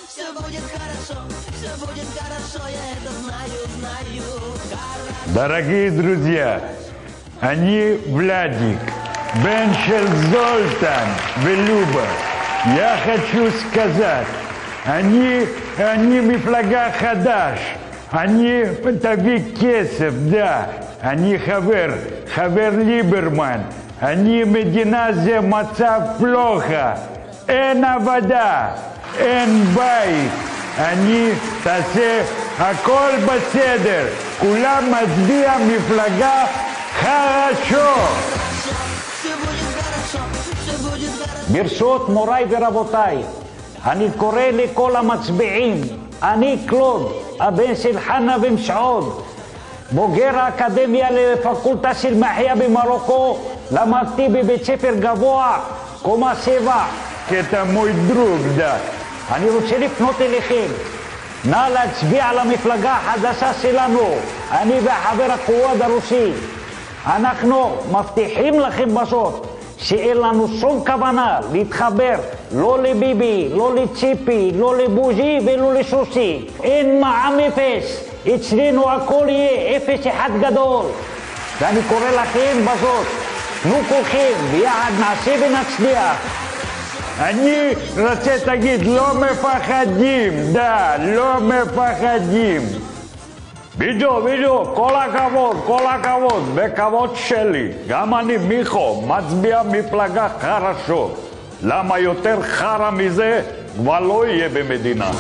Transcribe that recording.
все будет хорошо, я это знаю. Дорогие друзья, они Владик, бен шел Золтан, Велюба. Я хочу сказать, они мифлага Хадаш, они Тавик Кесев, да, они Хавер Либерман, они Мединазе Мацав плохо, Эна вода, Эн бай, они Тасе Аколь Баседер, Кулам Мацбия мифлага хорошо. ברשות מוריי ורבותיי, אני קורא לכל המצביעים, אני קלוד, הבן של חנה ומשעוד, בוגר האקדמיה לפקולטה של מחיה במרוקו, למדתי בבית ספר גבוה, קומה 7. Это мой друг, да. אני רוצה לפנות אליכם, נא להצביע על המפלגה החדשה שלנו, אני והחבר הקוואד הרוסי. אנחנו מבטיחים לכם בזאת שאין לנו שום כוונה להתחבר לא לביבי, לא לציפי, לא לבוז'י ולא לסוסי. אין מע"מ אפס, אצלנו הכל יהיה 0-1 גדול. ואני קורא לכם בזאת, תנו כולכם, ביחד נעשה ונצליח. אני רוצה להגיד, לא מפחדים, да, לא מפחדים. בדיוק, כל הכבוד, בכבוד שלי. גם אני, מיכו, מצביע מפלגה חרשו. למה יותר חרא מזה כבר לא יהיה במדינה.